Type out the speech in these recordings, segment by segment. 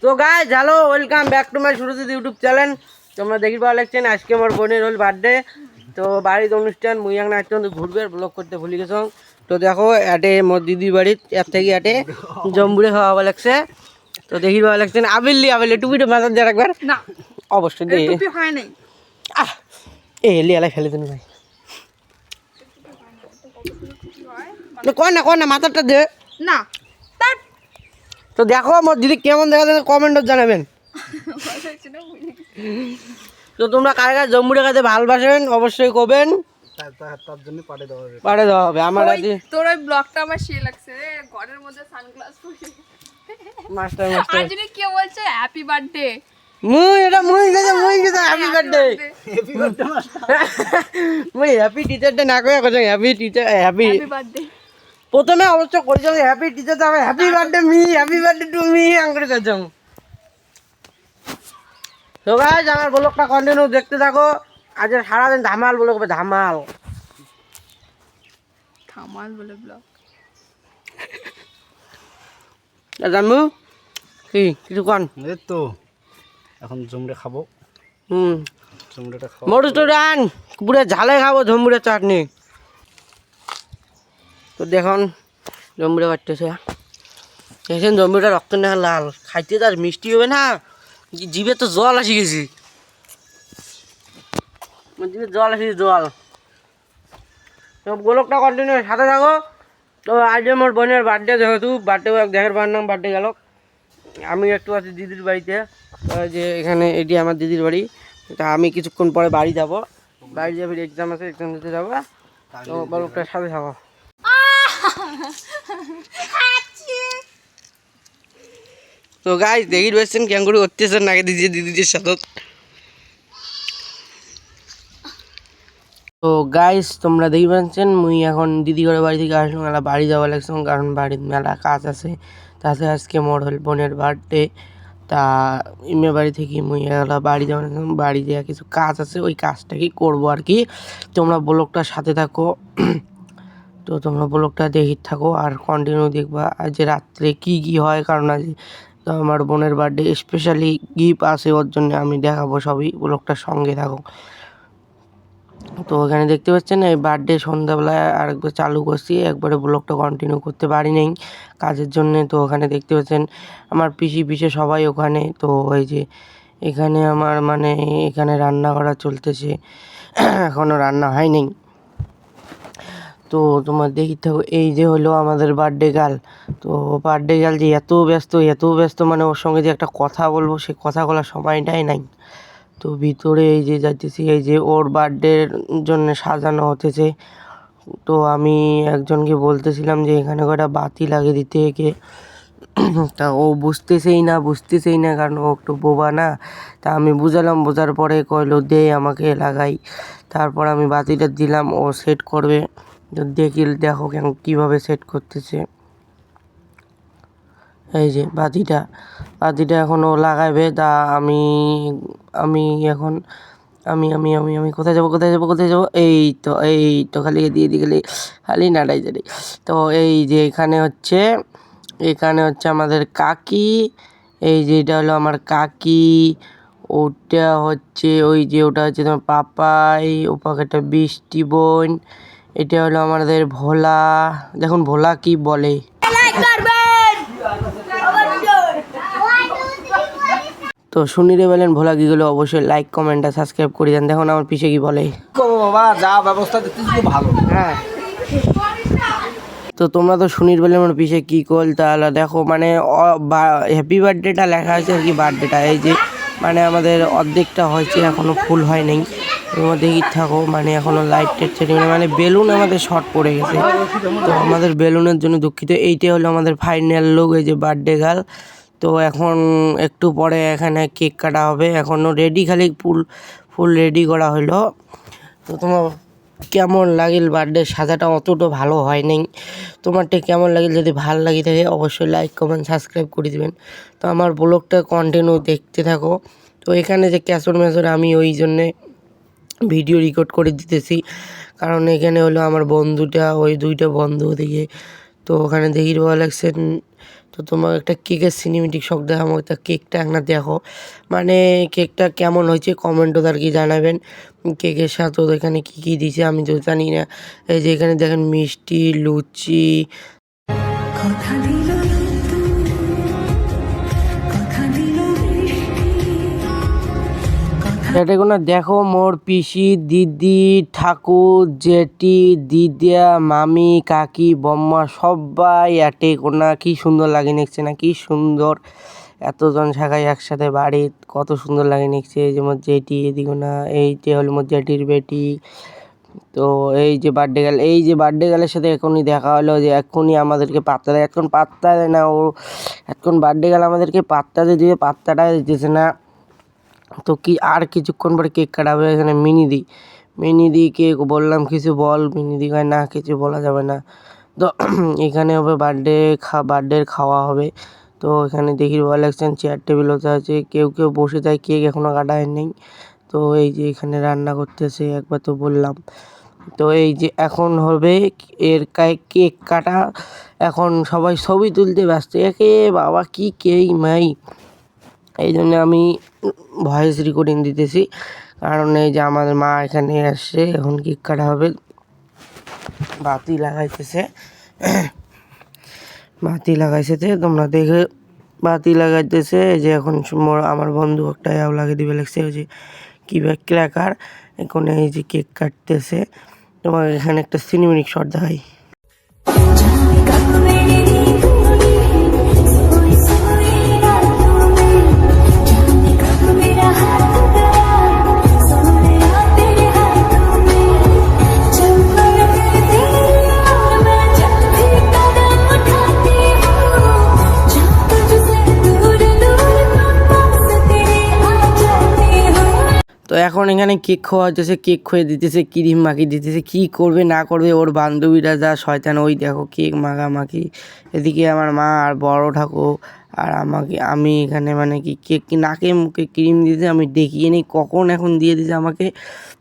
তো guys hello welcome back to my Surajit YouTube channel. তোমরা দেখি ভালো লাগছেন। আজকে আমার বোনের হল বার্থডে, তো বাড়ির অনুষ্ঠান মুইয়াং না ঘুরবে ব্লগ করতে ভুলে গেছ। তো দেখো এটে মোর দিদির বাড়ির এর থেকে এটে জম্বুরে খাওয়া ভালো লাগছে। তো দেখি ভালো লাগছেন। আবিল্লি টুপিটা মাথার দিয়ে রাখবার না অবশ্যই দেখি টুপি হয় নাই। এ লিয়ালাই ফেলে দিন ভাই, কর না মাথাটা দে না। তো দেখো আমার দিদি কেমন দেখা যায় কমেন্টে জানাবেন। তো তোমরা কার কার জম্বুরে কাছে ভালোবাসেন অবশ্যই কবেন, তার জন্য পাঠিয়ে দেওয়া হবে। আমার তোর ওই ব্লগটা আমার সেই লাগছে রে, ঘরের মধ্যে সানগ্লাস পরে মাস্টার আর যদি কেউ বলছে হ্যাপি বার্থডে, মুই গেছে হ্যাপি বার্থডে মুই হ্যাপি টিচার ডে না কইয়া কইছে হ্যাপি টিচার হ্যাপি বার্থডে। প্রথমে অবশ্য কইছে happy teacher day, happy birthday me, happy birthday to me আঙ্গুরে কইছে। তো গাইস আমার ব্লগটা কন্টিনিউ দেখতে থাকো। আজ সারাদিন ধামাল ব্লগ হবে, ধামাল বলে ব্লগ। জানবো কি কিছু কন? এই তো এখন জমড়ে খাবো। জমড়েটা খাবো, মরুচ তো রান পুরো ঝালে খাবো জম্বুরের চাটনি। তো দেখুন জম্বুরে কাটতেছে, দেখছেন জম্বুটা রক্ত না লাল, খাইতে তার মিষ্টি হবে না, জিভে তো জল আসি গেছি, জিভে জল আসি জল। তো গোলকটা কন্টিনিউ সাথে থাকো। তো আজ আমার বোনের বার্থডে, যেহেতু বার্থডে দেখার বার নাম বার্থডে গেল, আমি একটু আছি দিদির বাড়িতে। যে এখানে এটি আমার দিদির বাড়ি। তা আমি কিছুক্ষণ পরে বাড়ি যাব, বাড়ি যাবে এক্সাম আছে, এক্সাম দিতে যাবো। তো ব্লগটার সাথে থাকো। তো গাইস দেখি রয়েছেন কেমন করে করতেছেন নাকি দিদির সাথে। তো গাইস তোমরা দেখি পাচ্ছেন মুই এখন দিদি ঘরের বাড়ি থেকে আসলাম, মেলা বাড়ি যাওয়া লাগছে, কারণ বাড়ির মেলা কাজ আছে। তাতে আজকে মোর হল বোনের বার্থডে। তা ইমের বাড়ি থেকে মুই এলা বাড়ি যাওয়া লাগলাম, বাড়ি যাওয়া কিছু কাজ আছে, ওই কাজটাকেই করবো আর কি। তোমরা ব্লগটার সাথে থাকো। তো তোমরা ব্লগটা দেখি থাকো আর কন্টিনিউ দেখবা আজ রাত্রে কি হয়, কারণ আজ তো আমার বোনের বার্থডে, স্পেশালি গিফট আছে ওর জন্য আমি দেখাবো সবই, ব্লগটার সঙ্গে থাকো। তো এখানে দেখতে পাচ্ছেন এই বার্থডে সন্ধ্যাবেলায় আরেকবার চালু করছি, একবারে ব্লগটা কন্টিনিউ করতে পারি নাই কাজের জন্য। তো ওখানে দেখতে পাচ্ছেন আমার পিছে সবাই ওখানে। তো এই যে এখানে আমার মানে এখানে রান্না করা চলতেছে, এখনও রান্না হয়নি। তো তোমার দেখি থাকো, এই যে হলো আমাদের বার্থডে গার্ল। তো বার্থডে গার্ল যে এত ব্যস্ত মানে ওর সঙ্গে যে একটা কথা বলবো সে কথা বলার সময়টাই নাই। তো ভিতরে এই যে যাইতেছি, এই যে ওর বার্থডের জন্য সাজানো হতেছে। তো আমি একজনকে বলতেছিলাম যে এখানে কটা বাতি লাগিয়ে দিতে একে। তা ও বুঝতেছেই না, কারণ ও একটু বোবা না। তা আমি বুঝালাম, বোঝার পরে কইলো দে আমাকে লাগাই। তারপর আমি বাতিটা দিলাম, ও সেট করবে। তো দেখো কীভাবে সেট করতেছে। এই যে বাতিটা এখন ও লাগাইবে। তা আমি এখন আমি কোথায় যাবো এই তো খালি দিয়ে গেলে খালি নাড়াই যাবে। তো এই যে এখানে হচ্ছে আমাদের কাকি, এই যে এটা হলো আমার কাকি, ওটা হচ্ছে ওটা হচ্ছে তোমার পাপাই, ও পাখিটা বৃষ্টি বোন, এটা হলো আমাদের ভোলা। দেখুন ভোলা কি বলে। তো শুনিরে বলেন ভোলা কি গেলে অবশ্যই লাইক কমেন্ট আর সাবস্ক্রাইব করে দেন। দেখুন আমার পিছে কি বলে। বাবা যা ব্যবস্থা দিচ্ছিস খুব ভালো। হ্যাঁ তো তোমরা তো শুনির বলে আমার পিছে কি কল, তাহলে দেখো মানে হ্যাপি বার্থডেটা লেখা হয়েছে আর কি, বার্থডেটা এই যে মানে আমাদের অর্ধেকটা হয়েছে, এখনও ফুল হয় নাই। তোমরা দেখি থাকো, মানে এখনও লাইট টাইট মানে বেলুন আমাদের শর্ট পড়ে গেছে। তো আমাদের বেলুনের জন্য দুঃখিত। এইটাই হলো আমাদের ফাইনাল লুক, এই যে বার্থডে গার্ল। তো এখন একটু পরে এখানে কেক কাটা হবে, এখনও রেডি, খালি ফুল রেডি করা হলো। তো তোমার কেমন লাগিল বার্থডে সাজাটা? অতটা ভালো হয় নাই, তোমারটা কেমন লাগিল? যদি ভালো লাগে থাকে অবশ্যই লাইক কমেন্ট সাবস্ক্রাইব করে দিবেন। তো আমার ব্লগটা কন্টিনিউ দেখতে থাকো। তো এখানে যে ক্যাসর আমি ওই জন্যে ভিডিও রেকর্ড করে দিতেছি, কারণ এখানে হলো আমার বন্ধুটা, ওই দুইটা বন্ধু ওদিকে। তো ওখানে দেখি ভালো লাগছেন। তো তো তোমাকে একটা কেকের সিনেমেটিক শখ দেখাবো, তা কেকটা একটা দেখো, মানে কেকটা কেমন হয়েছে কমেন্টও আর কি জানাবেন। কেকের সাথেও এখানে কী কী দিয়েছে আমি তো জানি না। এই যে এখানে দেখেন মিষ্টি, লুচি, এটা কোনো দেখো মোর পিসি, দিদি, ঠাকুর, জেঠি, দিদিয়া, মামি, কাকি, বম্মা সবাই এটে কোনা, কি সুন্দর লাগে নিচ্ছে না, কি সুন্দর এতজন শাখায় একসাথে বাড়ি, কত সুন্দর লাগে নিচ্ছে। এই যে মোর জেঠি এদিকে না, এইটা হলো মোর জেঠির বেটি। তো এই যে বার্থডে গার্ল, এই যে বার্থডে গার্লের সাথে এখনই দেখা হলো, যে এখনই আমাদেরকে পাত্তা দেয়, এখন পাত্তা দেয় না ও, এখন বার্থডে গার্ল আমাদেরকে পাত্তা দিয়ে পাত্তাটা দিতেছে না। তো কি আর কিছুক্ষণ পরে কেক কাটাবে, এখানে মিনি দি কেক বললাম কিছু বল, মিনি দি কয় না কিছু বলা যাবে না। তো এখানে হবে বার্থডের খাওয়া হবে। তো এখানে দেখি ইলেকশন চেয়ার টেবিল হতে আছে, কেউ বসে যায়, কেক এখনও কাটায় নেই। তো এই যে এখানে রান্না করতেছে, একবার তো বললাম। তো এই যে এখন হবে এর কেক কাটা, এখন সবাই ছবি তুলতে ব্যস্ত, একে বাবা কি কেই মাই, এই জন্য আমি ভয়েস রেকর্ডিং দিতেছি, কারণ এই যে আমাদের মা এখানে আসছে, এখন কেক কাটা হবে, বাতি লাগাইছে তোমরা দেখে, বাতি লাগাইতেছে। এই যে এখন আমার বন্ধু একটা লাগিয়ে দিবে লাগছে, ওই যে কি ক্র্যাকার, এখন এই যে কেক কাটতেছে। তোমার এখানে একটা সিনেমেটিক শট দেখাই। তো এখন এখানে কেক খাওয়া হচ্ছে, কেক খেয়ে দিতেছে, ক্রিম মাখিয়ে দিতেছে, কী করবে না করবে ওর বান্ধবীরা যা শয়তান, ওই দেখো কেক মাখামাখি, এদিকে আমার মা আর বড় ঠাকুর আর আমি এখানে মানে কি কেক নাকে মুখে ক্রিম দিতে আমি দেখিয়ে নিই কখন এখন দিয়ে দিয়েছে আমাকে।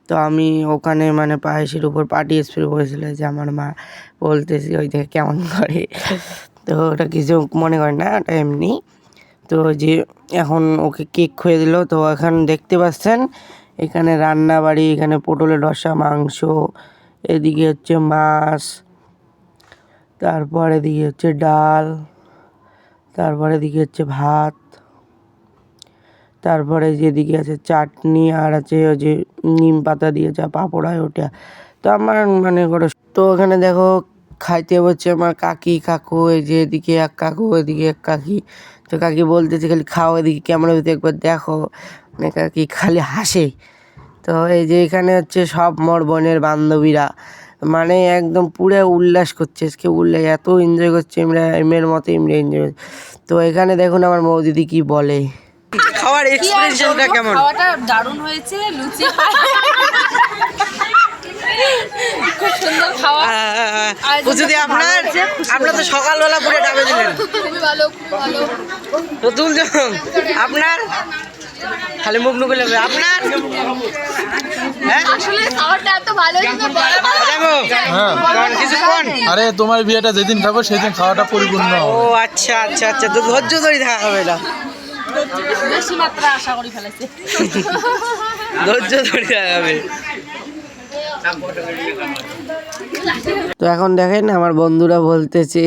তো আমি ওখানে মানে পায়েসের উপর পাটি স্প্রে করেছিল, যে আমার মা বলতেছি ওই দেখে কেমন করে, তো ওটা কিছু মনে করে না, ওটা এমনি। তো যে এখন ওকে কেক খুয়ে দিল। তো এখন দেখতে পাচ্ছেন এখানে রান্না বাড়ি, এখানে পটলের রসা, মাংস, এদিকে হচ্ছে মাছ, তারপর এদিকে হচ্ছে ডাল, তারপরে এদিকে হচ্ছে ভাত, তারপরে যেদিকে আছে চাটনি, আর আছে ওই যে নিম পাতা দিয়ে যা পাঁপড় হয় ওটা। তো আমার মানে তো এখানে দেখো খাইতে বসছে আমার কাকু, এই যে এদিকে এক কাকু এদিকে এক কাকি। তো কাকি বলতেছে খালি খাও, এদিকে ক্যামেরা ভিতরে একবার দেখো, মানে কাকি খালি হাসে। তো এই যে এখানে হচ্ছে সব মোর বোনের বান্ধবীরা, মানে একদম পুরো উল্লাস করছে, আজকে এত এনজয় করছে, এমের মতো এমনি এনজয় করছে। তো এখানে দেখুন আমার মৌদিদি কি বলে, খাওয়ার এক্সপেরিয়েন্সটা কেমন? খাওয়াটা দারুণ হয়েছে, লুচি খুব সুন্দর খাওয়া। যদি আপনার তো সকালবেলা পুরো ডাবে দিলেন, খুবই ভালো। তো তুলজন আপনার খালি মুখ নুকে লাগবে আপনার, হ্যাঁ আসলে খাওয়াটা এত ভালো ছিল, কিছু কোন? আরে তোমার বিয়েটা যেদিন খাবো সেদিন খাওয়াটা পরিপূর্ণ হবে। ও আচ্ছা, তো ধৈর্য ধরে থাকা হবে না, বেশি মাত্রা আশা করি ফেলেছে, ধৈর্য ধরে থাকা হবে। তো এখন দেখেন আমার বন্ধুরা বলতেছে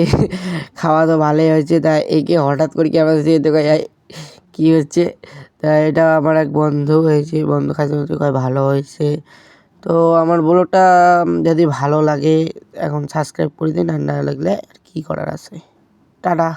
খাওয়া তো ভালোই হয়েছে, তাই একে হঠাৎ করে কি আমার যেতে কী হচ্ছে। তা এটা আমার এক বন্ধু হয়েছে, বন্ধু খাইতে কয় ভালো হয়েছে। তো আমার ব্লগটা যদি ভালো লাগে এখন সাবস্ক্রাইব করে দিন, আর না লাগলে আর কী করার আছে। টাটা।